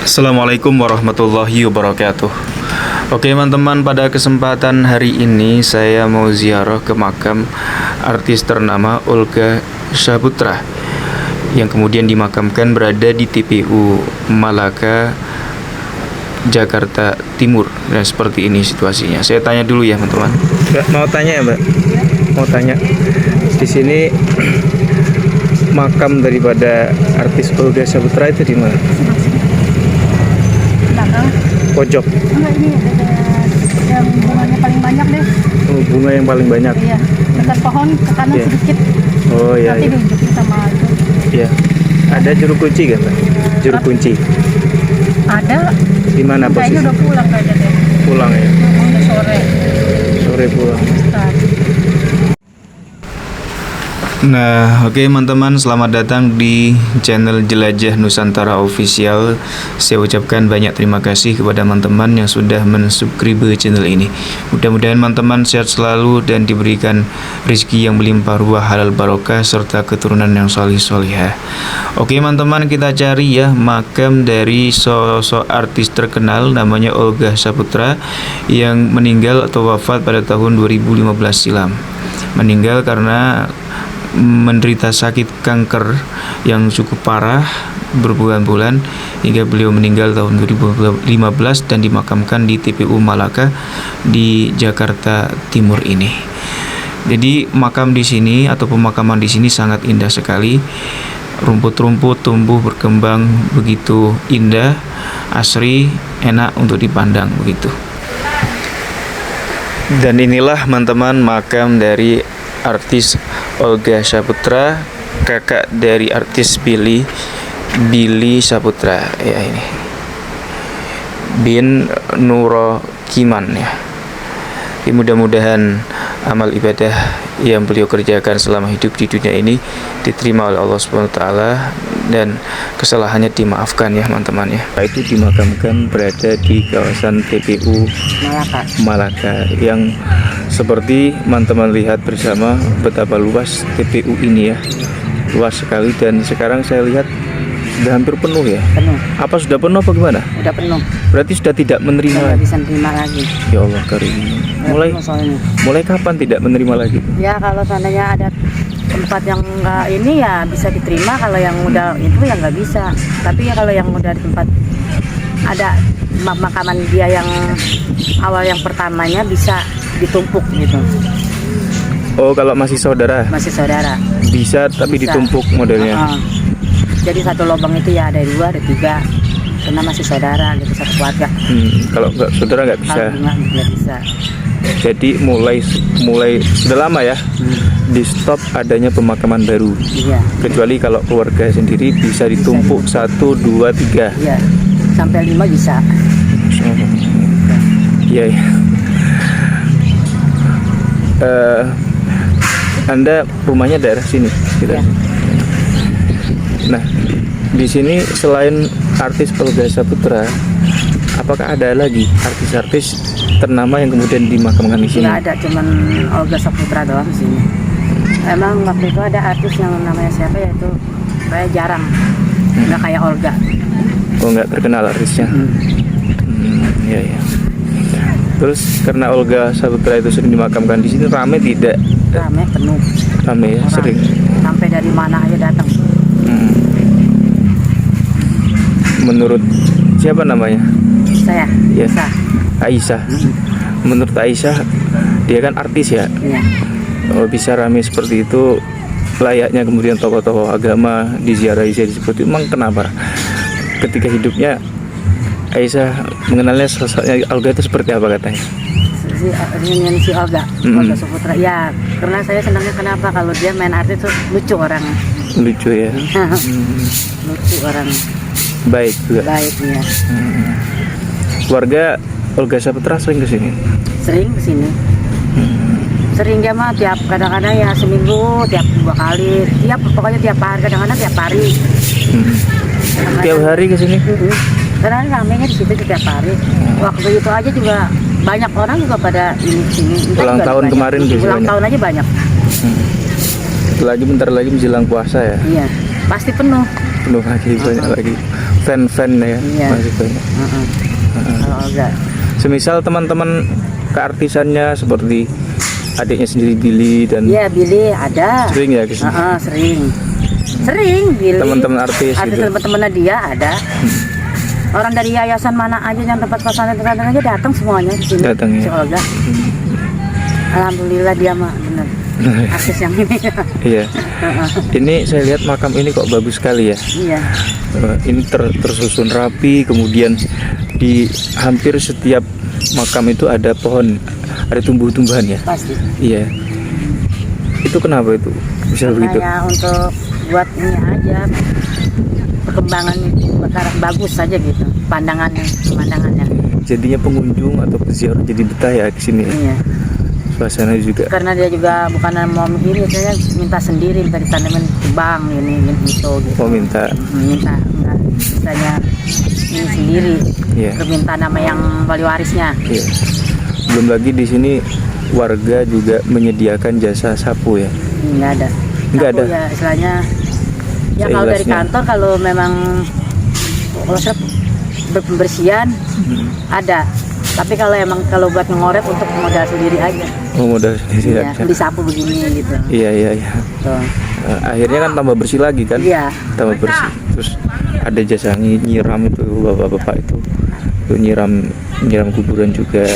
Assalamualaikum warahmatullahi wabarakatuh. Oke teman-teman, pada kesempatan hari ini saya mau ziarah ke makam artis ternama Olga Saputra yang kemudian dimakamkan berada di TPU Malaka, Jakarta Timur. Dan seperti ini situasinya. Saya tanya dulu ya teman-teman. Mbak, mau tanya ya Mbak? Mau tanya. Di sini makam daripada artis Olga Saputra itu di mana? Belakang. Pojok. Enggak, ini ada yang bunganya paling banyak deh. Oh, bunga yang paling banyak. Iya, dekat pohon ke kanan Iya. sedikit. Oh iya. Nanti Iya. diunjukin sama itu. Iya. Ada juru kunci kan, Mbak? Juru kunci. Ada. Di mana Kayaknya posisi? udah pulang kayaknya deh. Pulang ya. Udah sore. Sore pulang. Bentar. Nah, oke teman-teman, selamat datang di channel Jelajah Nusantara Official. Saya ucapkan banyak terima kasih kepada teman-teman yang sudah mensubscribe channel ini. Mudah-mudahan teman-teman sehat selalu dan diberikan rezeki yang melimpah ruah, halal barokah, serta keturunan yang salih-salihah. Oke teman-teman, kita cari ya makam dari sosok artis terkenal namanya Olga Saputra yang meninggal atau wafat pada tahun 2015 silam. Meninggal karena menderita sakit kanker yang cukup parah berbulan-bulan hingga beliau meninggal tahun 2015 dan dimakamkan di TPU Malaka di Jakarta Timur ini. Jadi makam di sini atau pemakaman di sini sangat indah sekali. Rumput-rumput tumbuh berkembang begitu indah, asri, enak untuk dipandang begitu. Dan inilah teman-teman makam dari artis Olga Saputra, kakak dari artis Billy Saputra ya, ini bin Nuro Kiman ya. Mudah-mudahan amal ibadah yang beliau kerjakan selama hidup di dunia ini diterima oleh Allah SWT dan kesalahannya dimaafkan ya teman-teman ya. Itu dimakamkan berada di kawasan TPU Malaka yang seperti teman-teman lihat bersama betapa luas TPU ini ya. Luas sekali dan sekarang saya lihat sudah hampir penuh ya. Penuh. Apa sudah penuh apa gimana? Udah penuh. Berarti sudah tidak menerima. Nggak bisa terima lagi. Ya Allah karim. Udah penuh soalnya. Mulai kapan tidak menerima lagi? Ya kalau seandainya ada tempat yang enggak ini ya bisa diterima, kalau yang udah itu ya nggak bisa. Tapi ya kalau yang udah di tempat ada makaman dia yang awal yang pertamanya bisa ditumpuk gitu. Oh, kalau masih saudara Masih saudara. bisa tapi Bisa. ditumpuk modelnya. Jadi satu lubang itu ya ada 2, ada 3. Karena masih saudara gitu, satu keluarga. Kalau nggak saudara nggak bisa. Kalau nggak bisa. Jadi mulai sudah lama ya di stop adanya pemakaman baru. Iya. Kecuali kalau keluarga sendiri bisa ditumpuk 1, 2, 3. Iya. Sampai 5 bisa. Iya. Ya. Anda rumahnya daerah sini, gitu. Iya. Nah, di sini selain artis Olga Saputra, apakah ada lagi artis-artis ternama yang kemudian dimakamkan di sini? Nggak ada, cuman Olga Saputra doang di sini. Emang waktu itu ada artis yang namanya siapa ya, itu kayak jarang, nggak kayak Olga. Oh, nggak terkenal artisnya. Iya ya. Terus karena Olga Saputra itu sering dimakamkan di sini, ramai tidak? Rame, penuh. Ramai ya, Orang. sering. Sampai dari mana aja datang. Menurut siapa namanya? Saya, Ya. bisa. Aisyah. Menurut Aisyah, dia kan artis ya. Iya. Kalau bisa ramai seperti itu, layaknya kemudian tokoh-tokoh agama diziarahi seperti itu. Emang kenapa? Ketika hidupnya Aisyah mengenalnya sosoknya Olga itu seperti apa katanya? Si Olga, Olga Saputra. Ya, karena saya senangnya kenapa kalau dia main artis tuh lucu orangnya. Lucu ya. Lucu orang, Baik juga. baik ya. Keluarga Olga Saputra sering ke sini. Sering kesini. Sering dia mah tiap kadang-kadang ya seminggu tiap 2 kali. Pokoknya tiap hari, kadang-kadang tiap hari. Tiap hari ke sini. Karena ramenya di situ tiap hari. Waktu itu aja juga banyak orang juga pada ini sini. Ulang tahun kemarin juga Ulang banyak. tahun aja banyak. Bentar lagi menjelang puasa ya. Iya, pasti penuh. Penuh lagi, banyak lagi. fan-fan ya. Iya. Masih banyak. Kalau enggak, Semisal teman-teman keartisannya seperti adiknya sendiri Billy dan iya Billy ada. sering ya kesini. Sering Billy. Teman-teman artis gitu. teman-temannya dia ada. Orang dari yayasan mana aja yang tempat pesantren aja datang semuanya di sini. Datang ya. Si Olga. Alhamdulillah dia mah benar. Artis yang ini. Iya. Ini saya lihat makam ini kok bagus sekali ya. Iya. Ini tersusun rapi, kemudian di hampir setiap makam itu ada pohon, ada tumbuh-tumbuhan ya. Pasti. Iya. Itu kenapa itu bisa begitu? Kayak untuk buat ini aja perkembangan sekarang bagus saja gitu pemandangannya. Jadinya pengunjung atau peziarah jadi betah ya di sini. Iya. Suasana juga. Karena dia juga bukan mau ini, saya minta sendiri, minta ditanamin bang ini itu gitu. Oh minta. Minta enggak misalnya ini sendiri. Iya. Terus minta nama yang wali warisnya. Iya. Belum lagi di sini warga juga menyediakan jasa sapu ya. Enggak ada. Nggak Aku ada. Ya istilahnya ya kalau dari Sejelasnya. kantor kalau memang kalau saya pembersihan ada. Tapi kalau buat ngorek untuk modal sendiri aja. Oh modal sendiri Iya, aja. beli sapu begini gitu. Iya. Tuh. Akhirnya kan tambah bersih lagi kan? Iya. Tambah bersih. Terus ada jasa nyiram itu bapak-bapak itu. Tuh nyiram kuburan juga.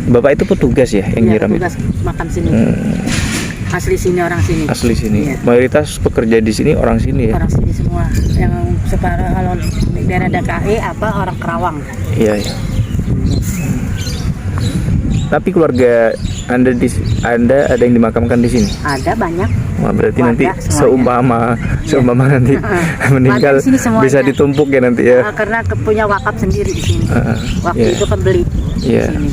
Bapak itu petugas ya yang Iya, nyiram itu. tugas makam sini. Asli sini, orang sini. Asli sini. Iya. Mayoritas pekerja di sini orang sini ya. Orang sini semua. Yang sekarang kalau di daerah DKI orang Kerawang. Iya. Tapi keluarga Anda ada yang dimakamkan di sini. Ada banyak. Wah, berarti Warga nanti semuanya. seumpama nanti meninggal Warga di sini semuanya. bisa ditumpuk ya nanti ya. Karena punya wakaf sendiri di sini. Waktu iya. itu kan beli Iya. di sini.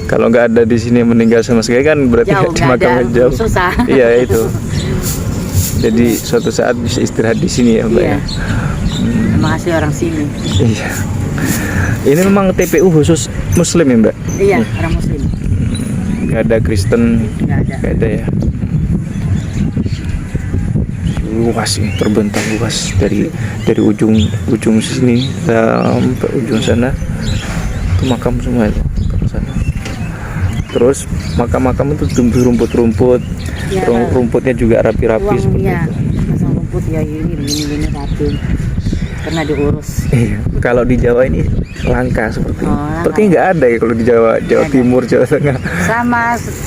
Kalau nggak ada di sini meninggal sama sekali kan berarti Jauh, di nggak ada, makamnya jauh. susah. Iya itu. Jadi suatu saat bisa istirahat di sini ya Mbak Iya. ya. Terima kasih orang sini. Iya. Ini memang TPU khusus Muslim ya Mbak? Iya, orang Muslim. Nggak ada Kristen, Nggak ada. nggak ada ya. Luas ini, terbentang luas dari ujung sini sampai ujung sana. Itu makam semua itu ke sana. Terus makam-makam itu tumbuh rumput-rumput, Ya, rumputnya juga rapi-rapi seperti uangnya itu. pasang rumput ya ini rapi. Karena diurus. Iya. Kalau di Jawa ini langka seperti ini. Oh, langka. Sepertinya nggak ada ya kalau di Jawa Nggak ada. Timur, Jawa Tengah. Sama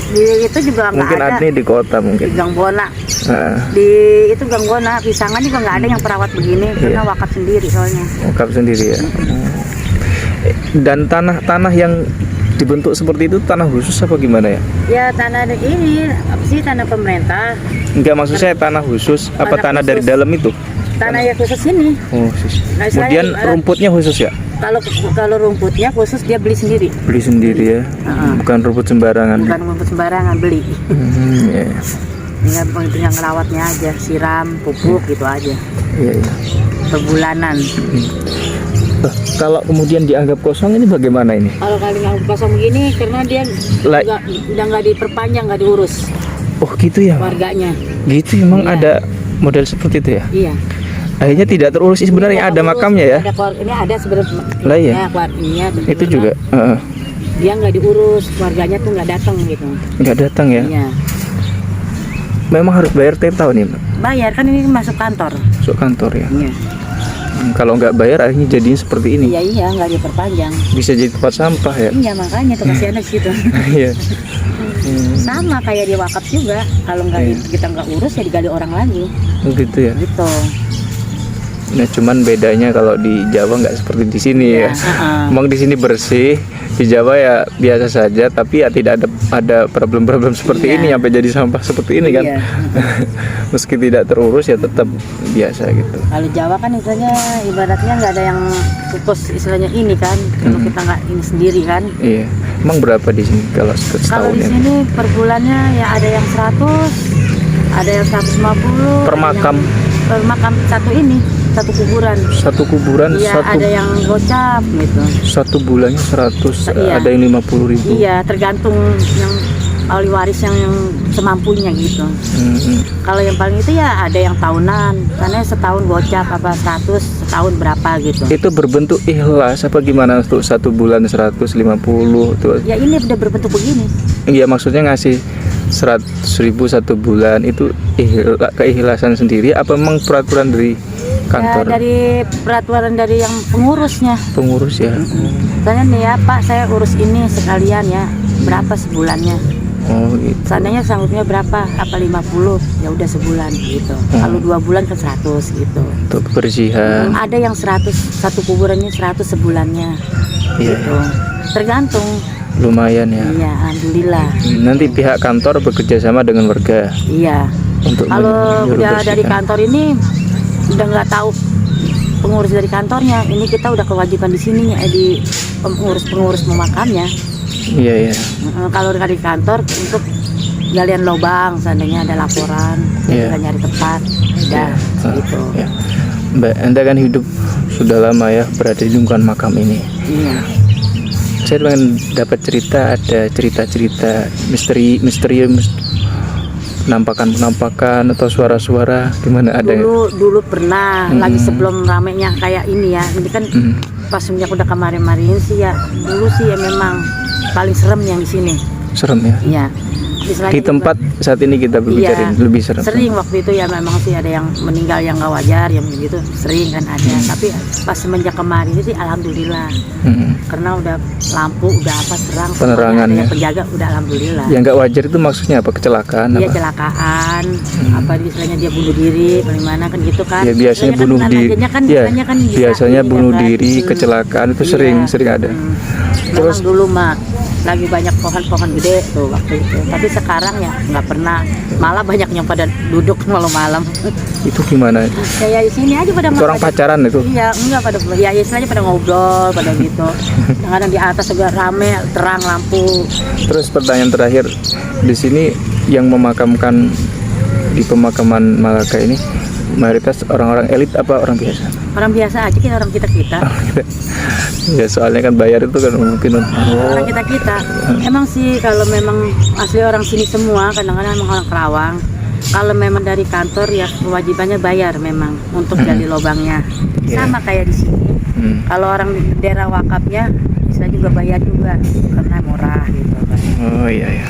di itu juga nggak Mungkin ada. adanya di kota Di mungkin. Gang Bona. Nah, Di itu Gang Bona, Pisangan juga nggak ada yang perawat begini karena Iya. wakaf sendiri soalnya. lengkap sendiri ya. Dan tanah yang dibentuk seperti itu tanah khusus apa gimana ya? Ya tanah ini apa sih tanah pemerintah, Enggak, maksud saya tanah khusus apa tanah Tanah dari khusus. dalam itu? tanah ya khusus ini. Oh, khusus. Nah, Kemudian saya- rumputnya khusus ya? Kalau rumputnya khusus dia beli sendiri, Beli sendiri ya. Bukan rumput sembarangan. bukan rumput sembarangan beli. Iya. Tinggal ngerawatnya aja, siram, pupuk gitu aja. Iya. Per bulanan. Nah, kalau kemudian dianggap kosong ini bagaimana ini? Kalau kali nggak kosong begini karena dia Like- udah nggak diperpanjang, nggak diurus Oh gitu ya? warganya. Gitu memang Iya. ada model seperti itu ya? Iya. Akhirnya tidak terurus sebenarnya Nggak ada terurus. makamnya ya? Ini ada sebenarnya. Lah iya. Ya, keluarganya, Itu juga dia nggak diurus, warganya tuh nggak datang gitu. nggak datang ya? Iya. Memang harus bayar tiap tahun ya Mbak? Bayar kan ini masuk kantor. Masuk kantor ya? Iya. Kalau nggak bayar akhirnya jadinya seperti ini. Iya nggak diperpanjang. Bisa jadi tempat sampah ya? Iya makanya tuh kasihan di situ. Iya. Sama kayak di wakaf juga. Kalau nggak Iya. kita nggak urus ya digali orang lagi. Gitu ya. Gitu. Nah cuman bedanya kalau di Jawa nggak seperti di sini ya. Iya, heeh. Emang di sini bersih, di Jawa ya biasa saja, tapi ya tidak ada problem-problem seperti Iya. ini sampai jadi sampah seperti ini kan. Iya. Meski tidak terurus ya tetap biasa gitu. Kalau Jawa kan istilahnya ibaratnya nggak ada yang khusus istilahnya ini kan. Kalau kita nggak ini sendiri kan. Iya. Emang berapa di sini kalau Kalau setahun di ini? sini per bulannya ya ada yang 100, ada yang 150. Per ada makam? yang- Per makam satu ini, satu kuburan. Satu kuburan Iya, ada yang gocap gitu. satu bulannya 100, Iya. ada yang 50.000. Iya, tergantung yang ahli waris yang semampunya gitu. Kalau yang paling itu ya ada yang tahunan, karena setahun gocap apa 100, setahun berapa gitu. Itu berbentuk ikhlas apa gimana untuk 1 bulan 150 tuh? Ya ini udah berbentuk begini. Iya, maksudnya ngasih 100.000 1 bulan itu keikhlasan sendiri apa memang peraturan dari kantor? Ya dari peraturan dari yang pengurusnya. Pengurus ya. Soalnya nih ya Pak, saya urus ini sekalian ya, berapa sebulannya? Oh gitu. Seandainya sanggupnya berapa? Apa 50? Ya udah sebulan gitu. Kalau 2 bulan kan 100 gitu. Untuk kebersihan. Ada yang 100, satu kuburannya 100 sebulannya. Iya. Gitu. Tergantung. Lumayan ya. Iya, alhamdulillah. Nanti pihak kantor bekerja sama dengan warga Iya. untuk Kalau menyuruh udah dari bersihkan. kantor ini udah nggak tahu pengurus dari kantornya. Ini kita udah kewajiban di sini ya, di pengurus makamnya. Iya ya. Kalau dari kantor untuk galian lubang, seandainya ada laporan, Iya. kita nyari tempat, udah gitu. Ya. Mbak, Anda kan hidup sudah lama ya berada di lingkungan makam ini. Iya. Saya pengen dapat cerita, ada cerita-cerita misterius, penampakan atau suara-suara gimana ada? Dulu pernah lagi sebelum ramenya kayak ini ya. Ini kan pas semenjak udah kemarin-kemarin sih ya. Dulu sih ya memang paling serem yang di sini. Serem ya. Iya. Di tempat saat ini kita berbicara lebih serem. Sering waktu itu ya memang sih ada yang meninggal yang nggak wajar yang begitu sering kan ada. Tapi pas semenjak kemarin sih alhamdulillah. Karena udah lampu udah apa terang, Penerangan ada ya. penjaga udah alhamdulillah. Yang nggak wajar itu maksudnya apa? Kecelakaan Iya apa? kecelakaan, apa istilahnya dia bunuh diri, bagaimana kan gitu kan? Ya biasanya Biasanya bunuh kan diri. agennya kan, Ya, biasanya kan bisa biasanya ini, bunuh kan? diri, kecelakaan itu Iya. sering ada. Memang dulu mah lagi banyak pohon-pohon gede tuh waktu itu. Tapi sekarang ya nggak pernah. Malah banyak yang pada duduk malam-malam. Itu gimana? Kayak di sini aja pada Itu orang pacaran itu? Iya, enggak pada ya istilahnya pada ngobrol pada gitu. Kadang di atas juga rame, terang lampu. Terus pertanyaan terakhir, di sini yang memakamkan di pemakaman Malaka ini mayoritas orang-orang elit apa orang biasa? Orang biasa aja kita orang kita. Ya soalnya kan bayar itu kan mungkin. Orang kita. Emang sih kalau memang asli orang sini semua, kadang-kadang emang orang Kerawang. Kalau memang dari kantor ya kewajibannya bayar memang untuk gali lubangnya. Iya. Sama kayak di sini. Kalau orang di daerah wakafnya bisa juga bayar juga karena murah gitu kan. Oh iya ya.